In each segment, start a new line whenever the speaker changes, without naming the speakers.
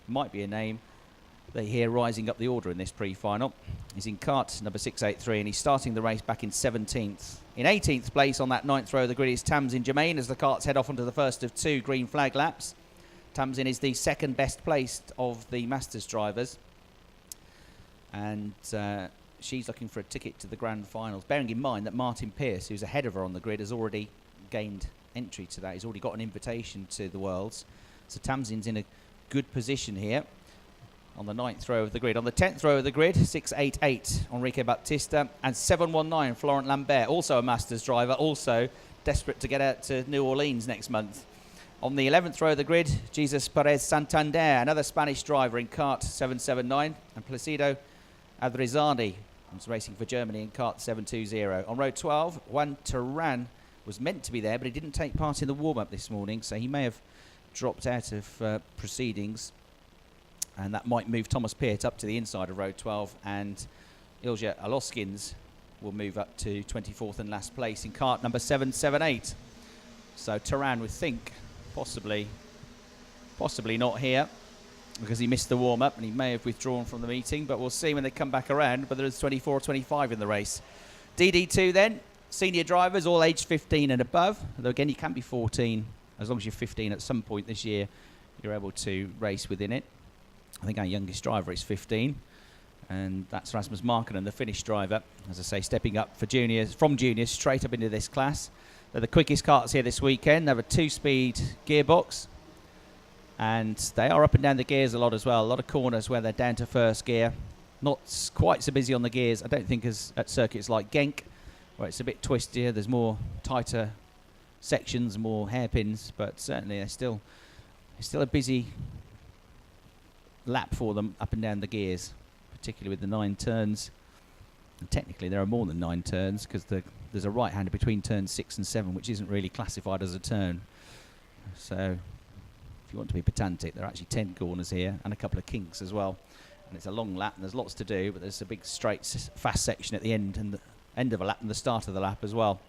might be a name they hear rising up the order in this pre-final. He's in cart number 683, and he's starting the race back in 17th. In 18th place on that 9th row of the grid is Tamsin Germain as the carts head off onto the first of 2 green flag laps. Tamsin is the second best placed of the Masters drivers, and she's looking for a ticket to the grand finals, bearing in mind that Martin Pearce, who's ahead of her on the grid, has already gained entry to that. He's already got an invitation to the Worlds, so Tamsin's in a good position here on the 9th row of the grid. On the 10th row of the grid, 688 Enrique Baptista and 719 Florent Lambert, also a Masters driver, also desperate to get out to New Orleans next month. On the 11th row of the grid, Jesus Perez Santander, another Spanish driver in cart 779, and Placido Adrizani, who's racing for Germany in cart 720. On row 12, Juan Turan was meant to be there, but he didn't take part in the warm-up this morning, so he may have dropped out of proceedings. And that might move Thomas Peart up to the inside of row 12, and Ilja Aloskins will move up to 24th and last place in cart number 778. So Turan would think possibly not here, because he missed the warm-up and he may have withdrawn from the meeting, but we'll see when they come back around. But there's 24 or 25 in the race. DD2 then, senior drivers, all aged 15 and above, though again you can be 14 as long as you're 15 at some point this year. You're able to race within it. I think our youngest driver is 15, and that's Rasmus Markkanen, the Finnish driver, as I say, stepping up for juniors, from juniors straight up into this class. They're the quickest carts here this weekend. They have a 2-speed gearbox, and they are up and down the gears a lot as well. A lot of corners where they're down to first gear. Not quite so busy on the gears, I don't think, as at circuits like Genk, where it's a bit twistier. There's more tighter sections, more hairpins, but certainly it's still a busy lap for them up and down the gears, particularly with the 9 turns. And technically there are more than 9 turns, because there's a right-hander between turns 6 and 7, which isn't really classified as a turn. So if you want to be pedantic, there are actually 10 corners here and a couple of kinks as well. And it's a long lap and there's lots to do, but there's a big straight fast section at the end, and the end of a lap and the start of the lap as well.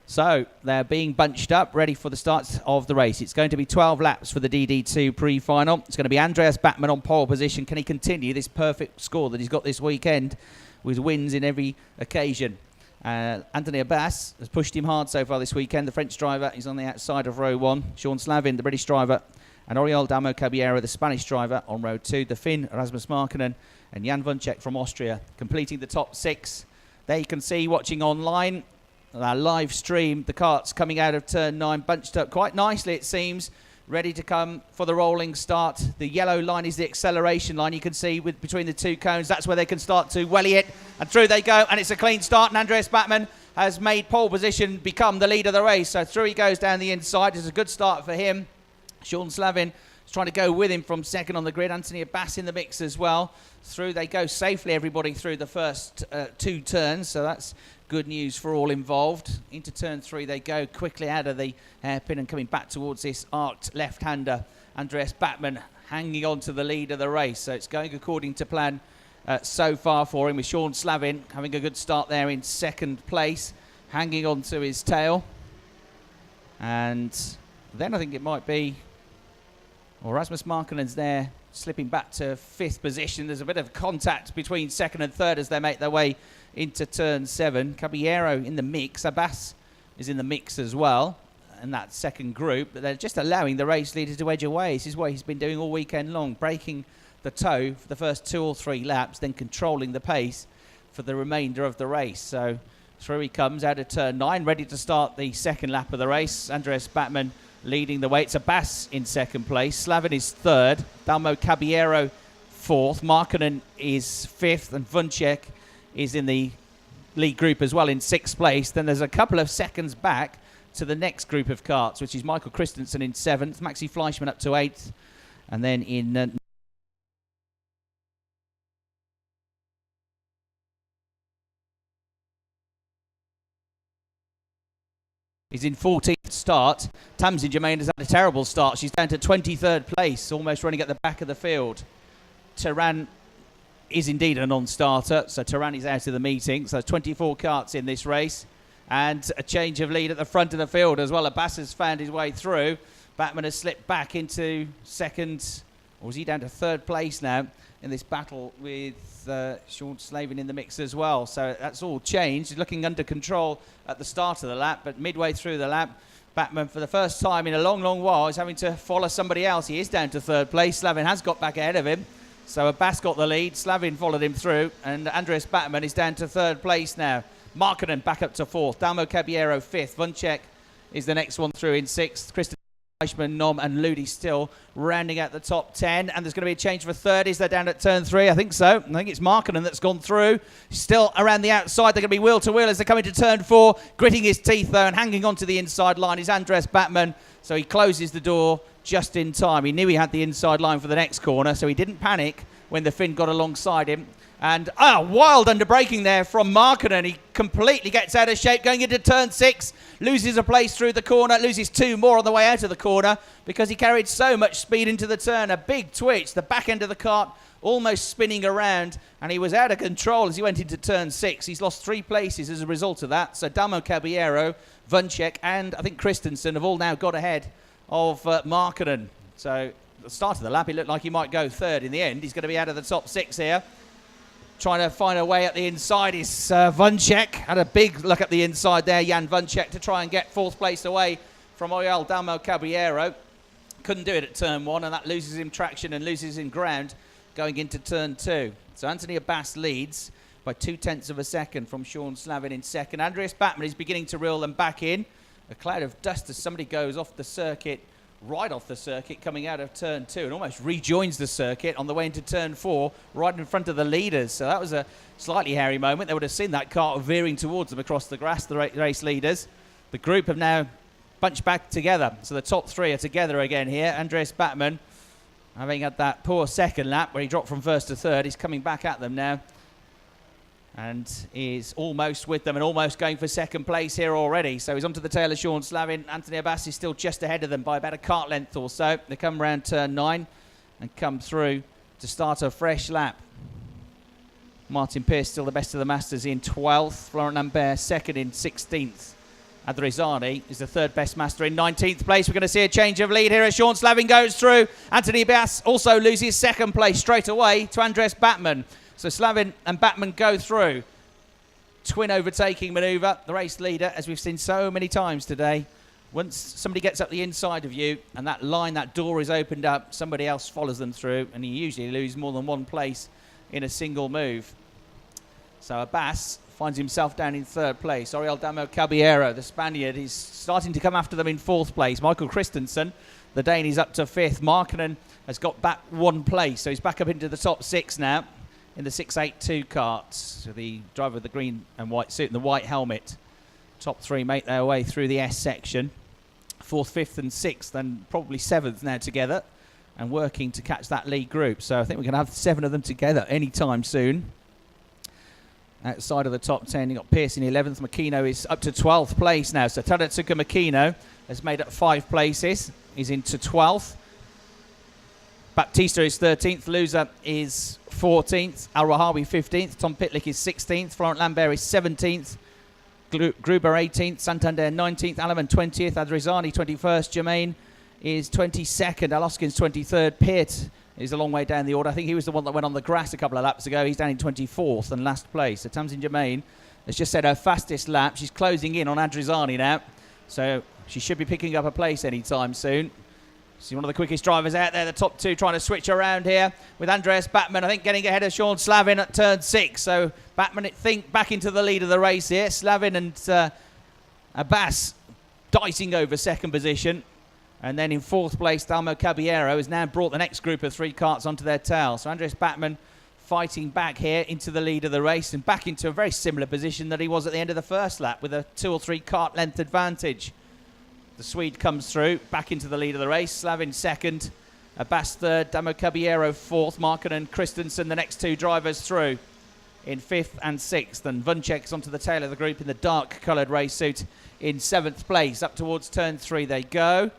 So they're being bunched up, ready for the start of the race. It's going to be 12 laps for the DD2 pre-final. It's going to be Andreas Bachmann on pole position. Can he continue this perfect score that he's got this weekend with wins in every occasion? Anthony Abbas has pushed him hard so far this weekend. The French driver is on the outside of row 1. Sean Slavin, the British driver, and Oriol Damo Caballero, the Spanish driver, on row 2. The Finn, Rasmus Markkanen, and Jan Vuncek from Austria, completing the top 6. There you can see, watching online, our live stream, the carts coming out of turn 9, bunched up quite nicely, it seems, ready to come for the rolling start. The yellow line is the acceleration line. You can see between the 2 cones, that's where they can start to welly it, and through they go, and it's a clean start, and Andreas Bachmann has made pole position become the lead of the race. So through he goes down the inside. It's a good start for him. Sean Slavin is trying to go with him from second on the grid. Anthony Abbas in the mix as well. Through they go safely, everybody, through the first 2 turns, so that's good news for all involved. Into turn 3 they go, quickly out of the hairpin and coming back towards this arced left-hander. Andreas Bachmann hanging on to the lead of the race, so it's going according to plan so far for him, with Sean Slavin having a good start there in second place, hanging on to his tail. And then I think it might be, well, Rasmus Markkanen's there, slipping back to 5th position. There's a bit of contact between second and third as they make their way into turn 7. Caballero in the mix. Abbas is in the mix as well in that second group, but they're just allowing the race leader to edge away. This is what he's been doing all weekend long, breaking the toe for the first 2 or 3 laps, then controlling the pace for the remainder of the race. So through he comes out of turn 9, ready to start the second lap of the race. Andreas Bachmann leading the way. It's Abbas in second place. Slavin is third. Dalmo Caballero 4th. Markkanen is 5th, and Vuncek is in the lead group as well in 6th place. Then there's a couple of seconds back to the next group of carts, which is Michael Christensen in 7th, Maxi Fleischmann up to 8th, and then in he's in 14th start. Tamsin Germain has had a terrible start. She's down to 23rd place, almost running at the back of the field. Turan is indeed a non-starter, so Turan is out of the meeting. So 24 carts in this race, and a change of lead at the front of the field as well. Abbas has found his way through. Bachmann has slipped back into second Or is he down to third place now in this battle with Sean Slavin in the mix as well? So that's all changed. He's looking under control at the start of the lap, but midway through the lap, Batman, for the first time in a long, long while, is having to follow somebody else. He is down to third place. Slavin has got back ahead of him. So Abbas got the lead. Slavin followed him through. And Andreas Batman is down to third place now. Markkanen back up to fourth. Dalmo Caballero fifth. Vuncek is the next one through in sixth. Kristen Eichmann, Nom and Ludi still rounding out the top 10. And there's going to be a change for third. Is they down at turn 3? I think so. I think it's Markkanen that's gone through. Still around the outside. They're going to be wheel to wheel as they come into turn 4. Gritting his teeth though and hanging on to the inside line is Andres Batman. So he closes the door just in time. He knew he had the inside line for the next corner, so he didn't panic when the Finn got alongside him. And wild underbraking there from Markkanen. He completely gets out of shape going into turn 6. Loses a place through the corner. Loses 2 more on the way out of the corner because he carried so much speed into the turn. A big twitch. The back end of the kart almost spinning around. And he was out of control as he went into turn 6. He's lost 3 places as a result of that. So Dalmo Caballero, Vuncek and I think Christensen have all now got ahead of Markkanen. So at the start of the lap, it looked like he might go third. In the end, he's going to be out of the top 6 here. Trying to find a way at the inside is Vuncek. Had a big look at the inside there, Jan Vuncek, to try and get 4th place away from Oyal Dalmo Caballero. Couldn't do it at turn 1, and that loses him traction and loses him ground going into turn 2. So Anthony Abbas leads by 0.2 of a second from Sean Slavin in second. Andreas Batman is beginning to reel them back in. A cloud of dust as somebody goes off the circuit, right off the circuit, coming out of turn 2 and almost rejoins the circuit on the way into turn 4, right in front of the leaders. So that was a slightly hairy moment. They would have seen that car veering towards them across the grass, the race leaders. The group have now bunched back together. So the top 3 are together again here. Andreas Batman, having had that poor second lap where he dropped from first to third, he's coming back at them now and is almost with them and almost going for second place here already. So he's onto the tail of Sean Slavin. Anthony Abbas is still just ahead of them by about a kart length or so. They come round turn 9 and come through to start a fresh lap. Martin Pearce still the best of the Masters in 12th. Florent Lambert second in 16th. Adrizani is the third best master in 19th place. We're going to see a change of lead here as Sean Slavin goes through. Anthony Abbas also loses second place straight away to Andres Batman. So Slavin and Batman go through. Twin overtaking manoeuvre. The race leader, as we've seen so many times today, once somebody gets up the inside of you and that line, that door is opened up, somebody else follows them through, and you usually lose more than 1 place in a single move. So Abbas finds himself down in third place. Oriol Dalmo Caballero, the Spaniard, is starting to come after them in 4th place. Michael Christensen, the Dane, is up to 5th. Markkanen has got back 1 place, so he's back up into the top 6 now in the 682 kart. So the driver of the green and white suit and the white helmet. Top 3 make their way through the S section. 4th, 5th and 6th and probably 7th now together and working to catch that lead group. So I think we're going to have 7 of them together anytime soon. Outside of the top 10, you've got Pearce in 11th. Makino is up to 12th place now. So Tadatsuka Makino has made up 5 places. He's into 12th. Baptista is 13th. Loser is 14th. Al Rahawi 15th. Tom Pitlick is 16th. Florent Lambert is 17th. Gruber 18th. Santander 19th. Alaman 20th. Adrizani 21st. Germain is 22nd. Aloskins 23rd. Peart is a long way down the order. I think he was the one that went on the grass a couple of laps ago. He's down in 24th and last place. So Tamsin Germain has just set her fastest lap. She's closing in on Adrizani now. So she should be picking up a place anytime soon. She's one of the quickest drivers out there. The top 2 trying to switch around here with Andreas Batman, I think, getting ahead of Sean Slavin at turn 6. So Batman, I think, back into the lead of the race here. Slavin and Abbas dicing over second position. And then in 4th place, Dalmo Caballero has now brought the next group of 3 karts onto their tail. So Andreas Batman fighting back here into the lead of the race and back into a very similar position that he was at the end of the first lap with a 2 or 3 kart length advantage. The Swede comes through, back into the lead of the race. Slavin second, Abbas third, Dalmo Caballero 4th, Markkanen and Christensen, the next 2 drivers through in 5th and 6th. And Vuncek's onto the tail of the group in the dark coloured race suit in 7th place. Up towards turn 3 they go.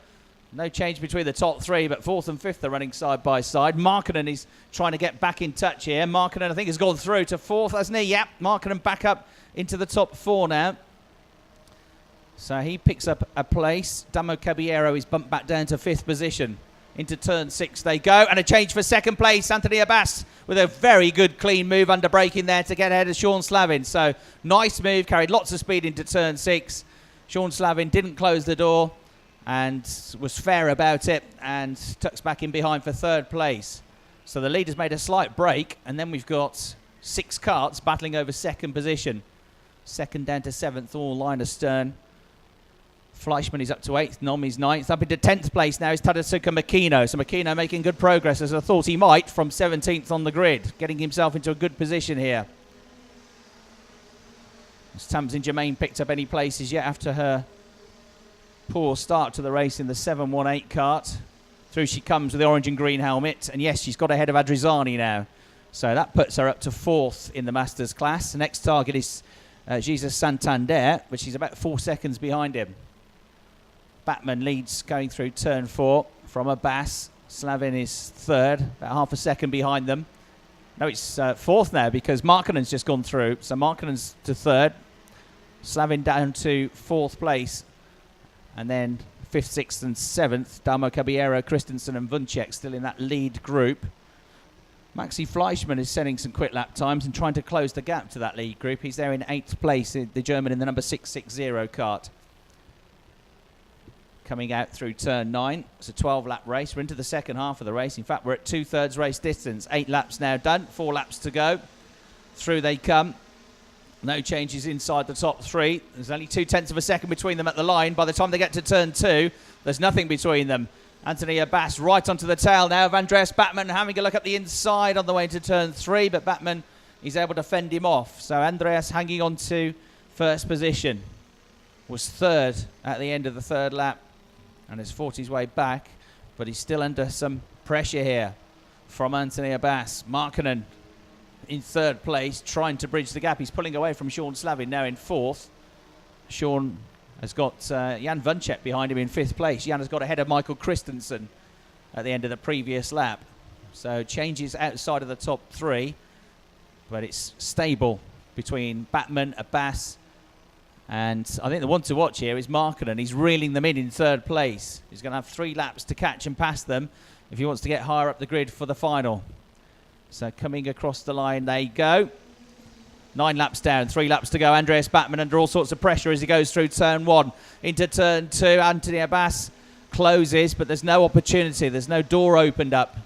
No change between the top 3, but 4th and 5th are running side by side. Markkanen is trying to get back in touch here. Markkanen, I think, has gone through to 4th, hasn't he? Yep, Markkanen back up into the top 4 now. So he picks up a place. Dalmo Caballero is bumped back down to 5th position Into turn 6 they go, and a change for second place. Anthony Abbas with a very good clean move under braking there to get ahead of Sean Slavin. So nice move, carried lots of speed into turn 6. Sean Slavin didn't close the door and was fair about it, and tucks back in behind for third place. So the leader's made a slight break, and then we've got 6 karts battling over second position. Second down to 7th, all line astern. Fleischmann is up to 8th, Nomi's 9th. Up into 10th place now is Tadasuka Makino. So Makino making good progress, as I thought he might, from 17th on the grid. Getting himself into a good position here. As Tamsin Germain picked up any places yet after her poor start to the race in the 718 kart. Through she comes with the orange and green helmet. And yes, she's got ahead of Adrizani now. So that puts her up to 4th in the Masters class. The next target is Jesus Santander, but she's about 4 seconds behind him. Batman leads going through turn 4 from Abbas. Slavin is 3rd, about half a second behind them. No, it's 4th now because Markkanen's just gone through. So Markkanen's to 3rd. Slavin down to 4th place. And then 5th, 6th and 7th. Dalmo Caballero, Christensen and Vuncek still in that lead group. Maxi Fleischmann is setting some quick lap times and trying to close the gap to that lead group. He's there in 8th place, the German in the number 660 kart. Coming out through turn 9. It's a 12-lap race. We're into the second half of the race. In fact, we're at 2/3 race distance. 8 laps now done. 4 laps to go. Through they come. No changes inside the top 3. There's only 0.2 of a second between them at the line. By the time they get to turn 2, there's nothing between them. Anthony Abbas right onto the tail now of Andreas Batman, having a look at the inside on the way to turn 3, but Batman is able to fend him off. So Andreas hanging on to first position. Was 3rd at the end of the 3rd lap and has fought his way back, but he's still under some pressure here from Anthony Abbas. Markkanen in 3rd place, trying to bridge the gap. He's pulling away from Sean Slavin now in 4th. Sean has got Jan Vuncek behind him in 5th place. Jan has got ahead of Michael Christensen at the end of the previous lap. So changes outside of the top 3, but it's stable between Batman, Abbas, and I think the one to watch here is Markkanen. He's reeling them in 3rd place. He's going to have 3 laps to catch and pass them if he wants to get higher up the grid for the final. So coming across the line they go. 9 laps down, 3 laps to go. Andreas Batman under all sorts of pressure as he goes through turn 1. Into turn 2, Anthony Abbas closes, but there's no opportunity. There's no door opened up.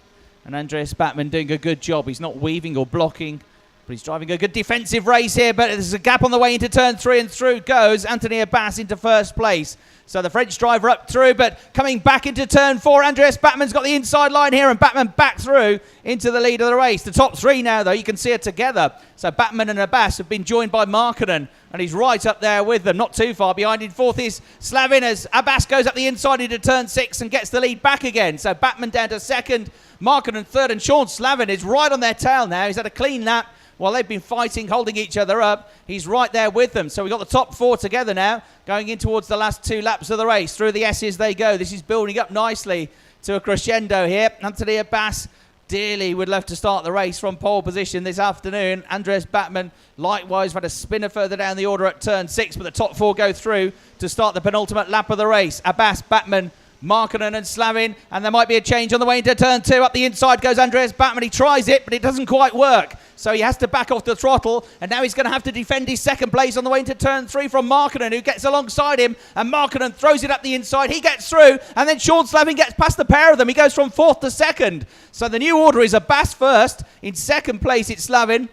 And Andreas Batman doing a good job. He's not weaving or blocking, but he's driving a good defensive race here. But there's a gap on the way into turn 3, and through goes Anthony Abbas into 1st place. So the French driver up through, but coming back into turn 4, Andreas Batman's got the inside line here, and Batman back through into the lead of the race. The top 3 now, though, you can see it together. So Batman and Abbas have been joined by Markkanen, and he's right up there with them, not too far behind. In 4th is Slavin as Abbas goes up the inside into turn 6 and gets the lead back again. So Batman down to 2nd, Markkanen 3rd, and Sean Slavin is right on their tail now. He's had a clean lap while they've been fighting, holding each other up. He's right there with them. So we've got the top 4 together now, going in towards the last 2 laps of the race. Through the S's they go. This is building up nicely to a crescendo here. Anthony Abbas dearly would love to start the race from pole position this afternoon. Andreas Batman likewise had a spinner further down the order at turn 6, but the top 4 go through to start the penultimate lap of the race. Abbas, Batman, Markkanen and Slavin, and there might be a change on the way into turn 2. Up the inside goes Andreas Batman. He tries it, but it doesn't quite work. So he has to back off the throttle, and now he's going to have to defend his 2nd place on the way into turn 3 from Markkanen, who gets alongside him, and Markkanen throws it up the inside. He gets through, and then Sean Slavin gets past the pair of them. He goes from 4th to 2nd. So the new order is Abbas 1st. In 2nd place, it's Slavin.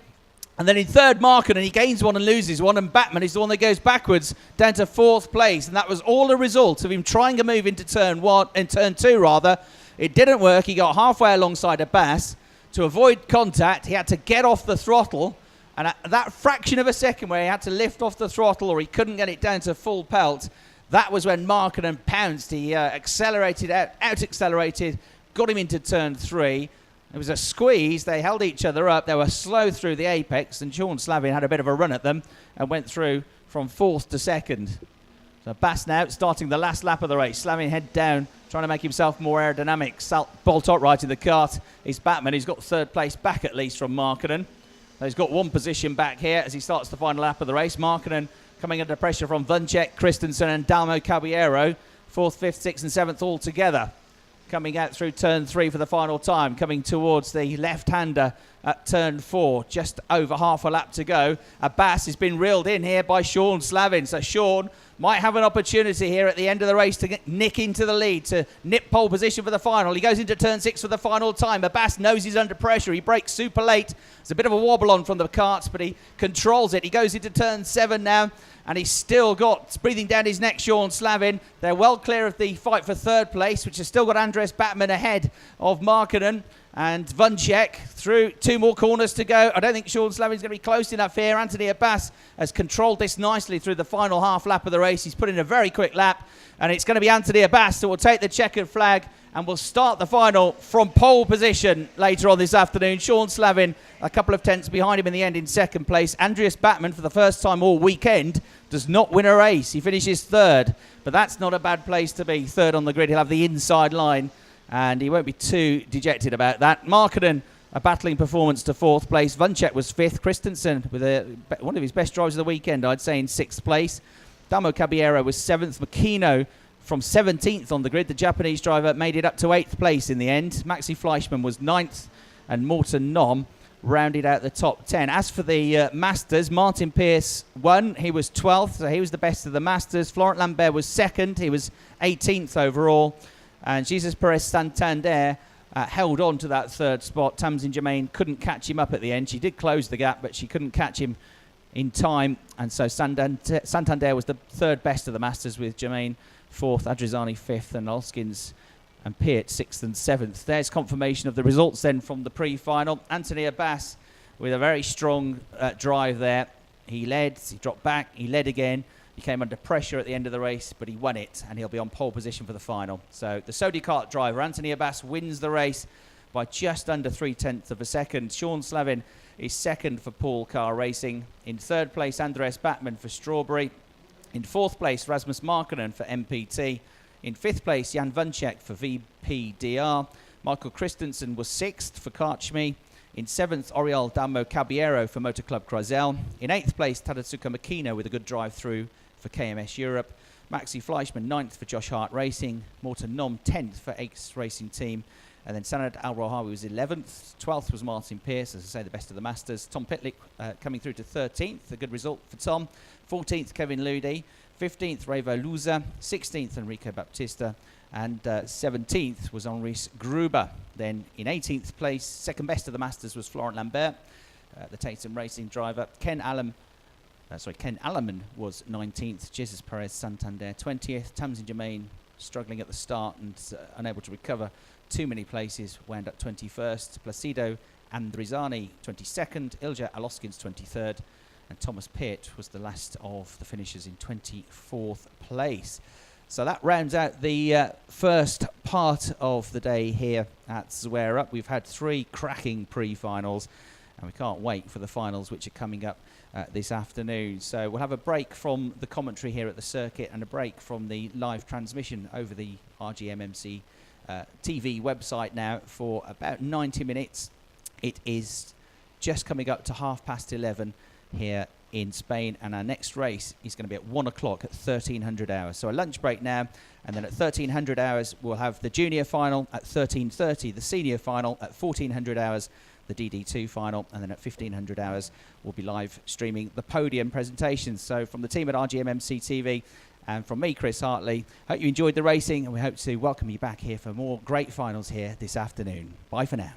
And then in 3rd, Markkanen, he gains 1 and loses 1, and Batman is the one that goes backwards down to 4th place. And that was all a result of him trying a move into turn 2 rather. It didn't work. He got halfway alongside Abbas. To avoid contact, he had to get off the throttle. And at that fraction of a second where he had to lift off the throttle or he couldn't get it down to full pelt, that was when Markkanen pounced. He accelerated, out-accelerated, got him into turn 3. It was a squeeze. They held each other up. They were slow through the apex, and Sean Slavin had a bit of a run at them and went through from 4th to 2nd. So Bass now starting the last lap of the race. Slavin head down, trying to make himself more aerodynamic. Bolt upright in the kart is Batman. He's got 3rd place back at least from Markkanen. He's got 1 position back here as he starts the final lap of the race. Markkanen coming under pressure from Vuncek, Christensen and Dalmo Caballero. 4th, 5th, 6th and 7th all together. coming out through turn 3 for the final time, coming towards the left-hander at turn 4, just over half a lap to go. Abbas has been reeled in here by Sean Slavin, so Sean might have an opportunity here at the end of the race to nick into the lead, to nip pole position for the final. He goes into turn 6 for the final time. Abbas knows he's under pressure. He brakes super late. There's a bit of a wobble on from the karts, but he controls it. He goes into turn 7 now, and he's still got, breathing down his neck, Sean Slavin. They're well clear of the fight for third place, which has still got Andres Batman ahead of Markkanen and Vuncek. Through 2 more corners to go. I don't think Sean Slavin's going to be close enough here. Anthony Abbas has controlled this nicely through the final half lap of the race. He's put in a very quick lap, and it's going to be Anthony Abbas that will take the checkered flag and will start the final from pole position later on this afternoon. Sean Slavin a couple of tenths behind him in the end in second place. Andreas Batman, for the first time all weekend, does not win a race. He finishes third, but that's not a bad place to be. Third on the grid, he'll have the inside line, and he won't be too dejected about that. Markkanen, a battling performance to fourth place. Vuncek was fifth. Christensen with one of his best drives of the weekend, I'd say, in sixth place. Damo Caballero was seventh. Makino from 17th on the grid. The Japanese driver made it up to 8th place in the end. Maxi Fleischmann was 9th, and Morten Nom rounded out the top 10. As for the Masters, Martin Pearce won. He was 12th, so he was the best of the Masters. Florent Lambert was second. He was 18th overall. And Jesus Perez Santander held on to that third spot. Tamsin Germain couldn't catch him up at the end. She did close the gap, but she couldn't catch him in time. And so Santander was the third best of the Masters, with Germain fourth, Adrizani fifth, and Olskins and Peart sixth and seventh. There's confirmation of the results then from the pre-final. Anthony Abbas with a very strong drive there. He led, he dropped back, he led again. He came under pressure at the end of the race, but he won it, and he'll be on pole position for the final. So the Sodi Kart driver, Anthony Abbas, wins the race by just under 0.3 of a second. Sean Slavin is second for Paul Car Racing. In third place, Andres Batman for Strawberry. In fourth place, Rasmus Markkanen for MPT. In fifth place, Jan Vuncek for VPDR. Michael Christensen was sixth for Karchmi. In seventh, Oriol Damo Caballero for Motor Club Kreisel. In eighth place, Tadasuka Makino with a good drive through for KMS Europe. Maxi Fleischmann, 9th for Josh Hart Racing. Morten Nom, 10th for Ace Racing Team. And then Sanad Al-Rohawi was 11th. 12th was Martin Pearce, as I say, the best of the Masters. Tom Pitlick coming through to 13th, a good result for Tom. 14th, Kevin Ludi. 15th, Revo Luza. 16th, Enrico Baptista. And 17th was Henris Gruber. Then in 18th place, second best of the Masters was Florent Lambert, the Tatum Racing driver. Ken Alleman was 19th. Jesus Perez Santander 20th. Tamsin Germain struggling at the start and unable to recover too many places, wound up 21st. Placido Andrizani 22nd. Ilja Aloskins 23rd. And Thomas Peart was the last of the finishers in 24th place. So that rounds out the first part of the day here at Swear Up. We've had 3 cracking pre-finals, and we can't wait for the finals, which are coming up this afternoon. So we'll have a break from the commentary here at the circuit and a break from the live transmission over the RGMMC TV website now for about 90 minutes. It is just coming up to 11:30 here in Spain, and our next race is going to be at 1 o'clock at 1300 hours. So a lunch break now, and then at 1300 hours we'll have the junior final, at 13:30 the senior final, at 1400 hours the DD2 final, and then at 1500 hours we'll be live streaming the podium presentations. So from the team at RGMMC TV and from me, Chris Hartley, hope you enjoyed the racing, and we hope to welcome you back here for more great finals here this afternoon. Bye for now.